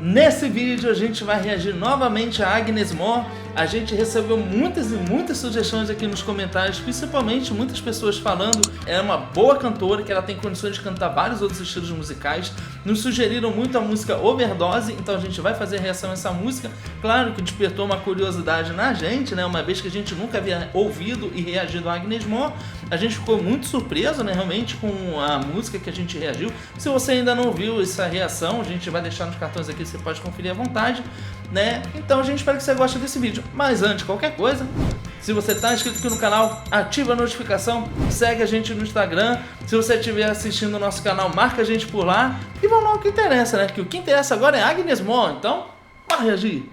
Nesse vídeo a gente vai reagir novamente a Agnes Mo. A gente recebeu muitas e muitas sugestões aqui nos comentários, principalmente muitas pessoas falando que é uma boa cantora, que ela tem condições de cantar vários outros estilos musicais. Nos sugeriram muito a música Overdose, então a gente vai fazer reação a essa música. Claro que despertou uma curiosidade na gente, né? Uma vez que a gente nunca havia ouvido e reagido a Agnes Mo. A gente ficou muito surpreso, né? Realmente com a música que a gente reagiu. Se você ainda não viu essa reação, a gente vai deixar nos cartões aqui, você pode conferir à vontade, né? Então a gente espera que você goste desse vídeo. Mas antes de qualquer coisa, se você está inscrito aqui no canal, ativa a notificação, segue a gente no Instagram. Se você estiver assistindo o nosso canal, marca a gente por lá. E vamos lá o que interessa, né? Que o que interessa agora é Agnes Mo, então bora reagir.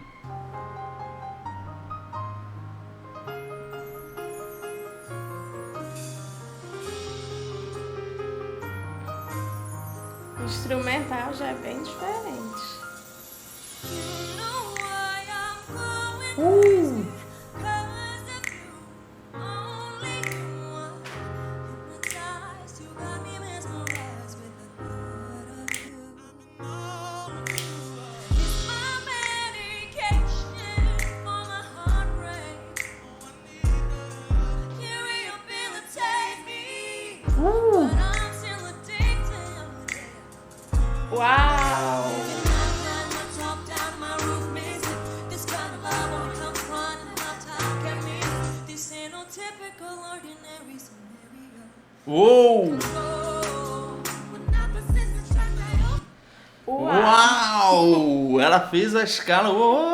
O instrumental já é bem diferente. Uau! Uou! Uau! Uau! Ela fez a escala. Uou!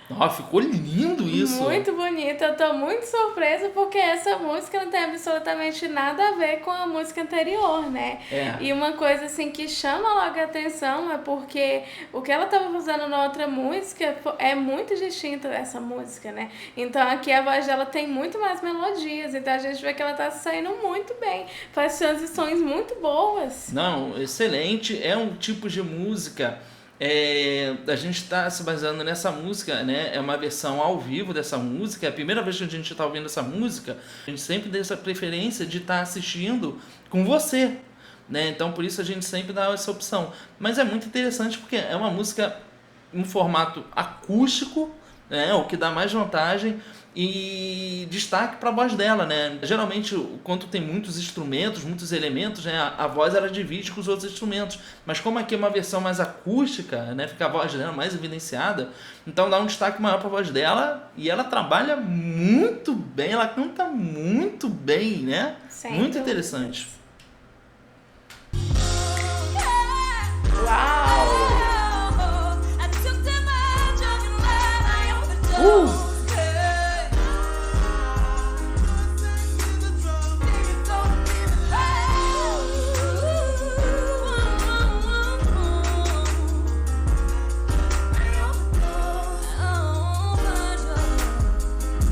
Nossa, ficou lindo isso. Muito bonito, eu tô muito surpresa porque essa música não tem absolutamente nada a ver com a música anterior, né? É. E uma coisa assim que chama logo a atenção é porque o que ela tava fazendo na outra música é muito distinto dessa música, né? Então aqui a voz dela tem muito mais melodias, então a gente vê que ela tá saindo muito bem, faz transições muito boas. Não, excelente. É um tipo de música. A gente está se baseando nessa música, né? É uma versão ao vivo dessa música. É a primeira vez que a gente está ouvindo essa música. A gente sempre tem essa preferência de estar assistindo com você, né? Então por isso a gente sempre dá essa opção. Mas é muito interessante porque é uma música em formato acústico, né? O que dá mais vantagem e destaque para a voz dela, né? Geralmente, quando tem muitos instrumentos, muitos elementos, né? A voz ela divide com os outros instrumentos. Mas como aqui é uma versão mais acústica, né? Fica a voz dela mais evidenciada, então dá um destaque maior para a voz dela e ela trabalha muito bem, ela canta muito bem, né? Sem Muito dúvidas. interessante. Uau!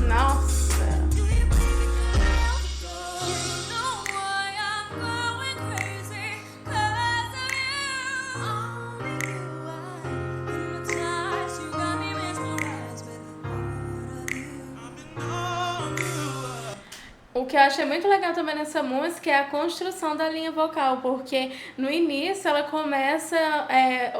Nossa! O que eu achei muito legal também nessa música é a construção da linha vocal, porque no início ela começa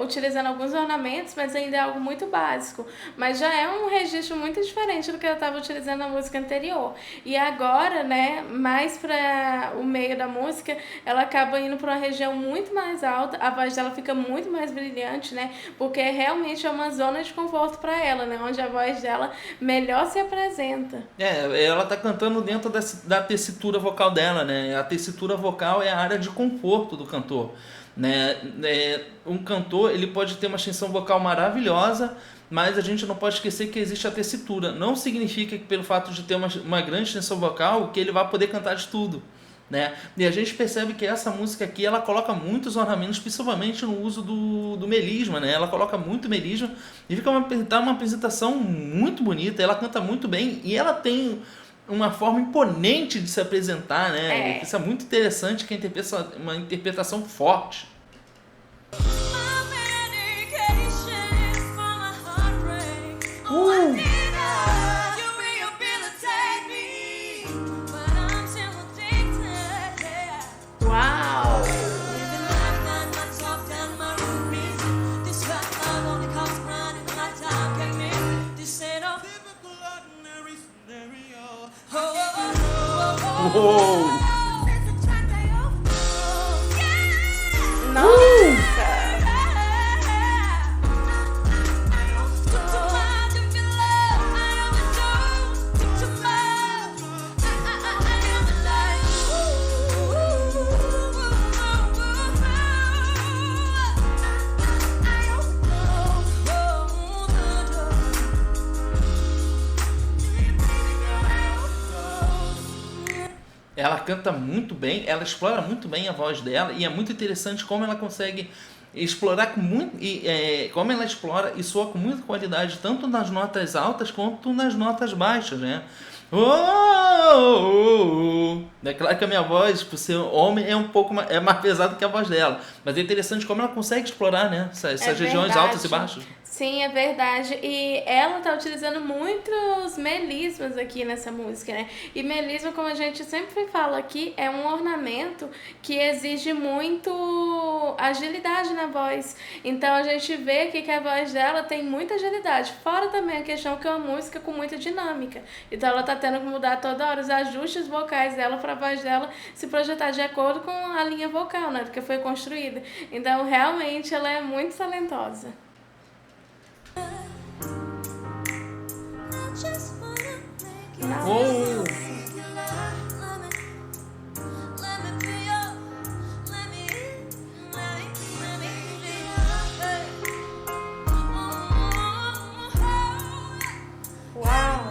utilizando alguns ornamentos, mas ainda é algo muito básico. Mas já é um registro muito diferente do que ela estava utilizando na música anterior. E agora, né, mais para o meio da música, ela acaba indo para uma região muito mais alta, a voz dela fica muito mais brilhante, né, porque realmente é uma zona de conforto para ela, né, onde a voz dela melhor se apresenta. Ela tá cantando dentro da tessitura vocal dela, né? A tessitura vocal é a área de conforto do cantor, né? Um cantor, ele pode ter uma extensão vocal maravilhosa, mas a gente não pode esquecer que existe a tessitura. Não significa que pelo fato de ter uma grande extensão vocal, que ele vai poder cantar de tudo, né? E a gente percebe que essa música aqui, ela coloca muitos ornamentos, principalmente no uso do melisma, né? Ela coloca muito melisma e fica uma apresentação muito bonita, ela canta muito bem e ela tem uma forma imponente de se apresentar, né? Isso é muito interessante, que é uma interpretação forte. Uau! Uou! Nossa! Ela canta muito bem, ela explora muito bem a voz dela e é muito interessante como ela consegue explorar com muito, como ela explora e soa com muita qualidade tanto nas notas altas quanto nas notas baixas, né? É claro que a minha voz, por ser homem, é um pouco mais, é mais pesada que a voz dela, mas é interessante como ela consegue explorar, né? Essas regiões altas e baixas. Sim, é verdade. E ela tá utilizando muitos melismas aqui nessa música, né? E melisma, como a gente sempre fala aqui, é um ornamento que exige muito agilidade na voz. Então a gente vê aqui que a voz dela tem muita agilidade. Fora também a questão que é uma música com muita dinâmica. Então ela tá tendo que mudar toda hora os ajustes vocais dela para a voz dela se projetar de acordo com a linha vocal, né? Porque foi construída. Então realmente ela é muito talentosa. Uou! Uau!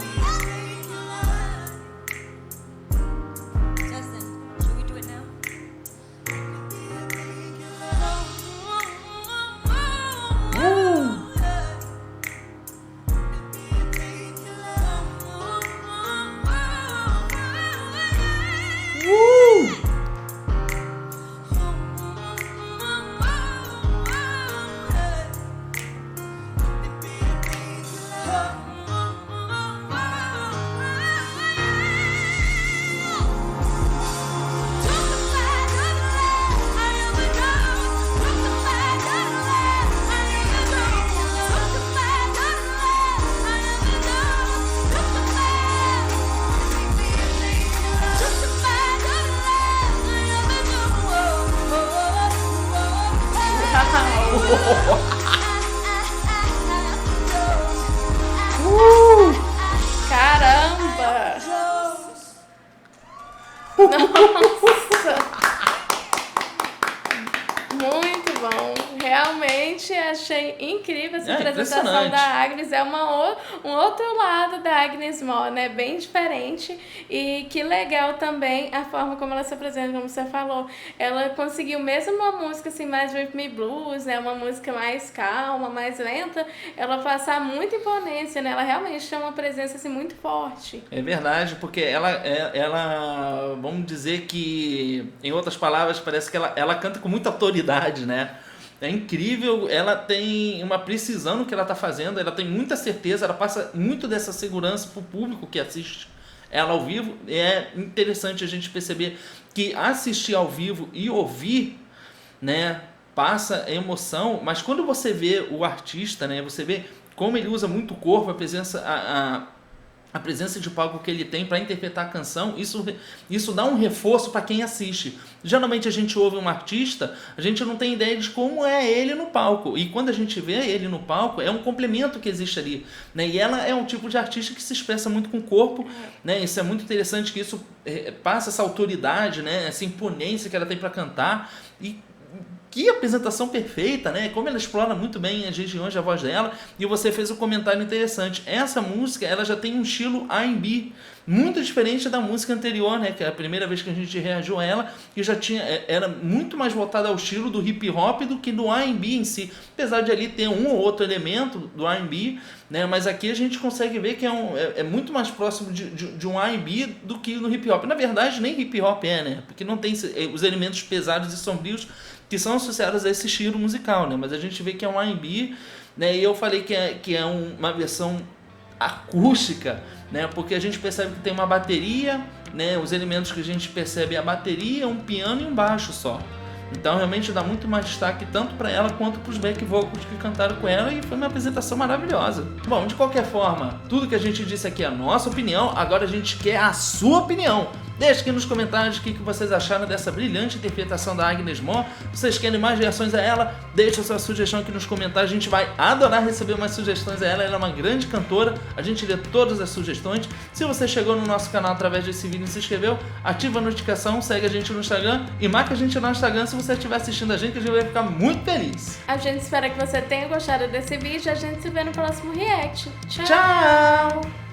Caramba! Nossa! Muito bom! Realmente achei incrível essa apresentação da Agnes. É um outro lado da Agnes Mo, né? Bem diferente. E que legal também a forma como ela se apresenta, como você falou. Ela conseguiu, mesmo uma música assim, mais rhythm and blues, né? Uma música mais calma, mais lenta, ela passar muita imponência, né? Ela realmente tem uma presença assim, muito forte. É verdade, porque ela, vamos dizer que, em outras palavras, parece que ela canta com muita autoridade, né? É incrível, ela tem uma precisão no que ela está fazendo, ela tem muita certeza, ela passa muito dessa segurança para o público que assiste ela ao vivo. É interessante a gente perceber que assistir ao vivo e ouvir, né, passa emoção, mas quando você vê o artista, né, você vê como ele usa muito o corpo, a presença de palco que ele tem para interpretar a canção, isso dá um reforço para quem assiste. Geralmente a gente ouve um artista, a gente não tem ideia de como é ele no palco, e quando a gente vê ele no palco, é um complemento que existe ali, né? E ela é um tipo de artista que se expressa muito com o corpo, né? Isso é muito interessante, que isso passa essa autoridade, né? Essa imponência que ela tem para cantar, e que apresentação perfeita, né? Como ela explora muito bem as regiões da voz dela. E você fez um comentário interessante. Essa música, ela já tem um estilo R&B muito diferente da música anterior, né? Que é a primeira vez que a gente reagiu a ela, que era muito mais voltada ao estilo do hip hop do que do R&B em si. Apesar de ali ter um ou outro elemento do R&B, né? Mas aqui a gente consegue ver que é muito mais próximo de um R&B do que no hip hop. Na verdade, nem hip hop né? Porque não tem os elementos pesados e sombrios que são associados a esse estilo musical, né? Mas a gente vê que é um R&B, né? E eu falei que é uma versão acústica, né? Porque a gente percebe que tem uma bateria, né? Os elementos que a gente percebe é a bateria, um piano e um baixo só, Então realmente dá muito mais destaque tanto para ela quanto para os back vocals que cantaram com ela, e foi uma apresentação maravilhosa. Bom, de qualquer forma, tudo que a gente disse aqui é a nossa opinião, agora a gente quer a sua opinião. Deixe aqui nos comentários o que vocês acharam dessa brilhante interpretação da Agnes Mo. Vocês querem mais reações a ela? Deixe a sua sugestão aqui nos comentários. A gente vai adorar receber mais sugestões a ela. Ela é uma grande cantora. A gente lê todas as sugestões. Se você chegou no nosso canal através desse vídeo e se inscreveu, ativa a notificação, segue a gente no Instagram e marca a gente no Instagram se você estiver assistindo a gente, que a gente vai ficar muito feliz. A gente espera que você tenha gostado desse vídeo. A gente se vê no próximo react. Tchau! Tchau!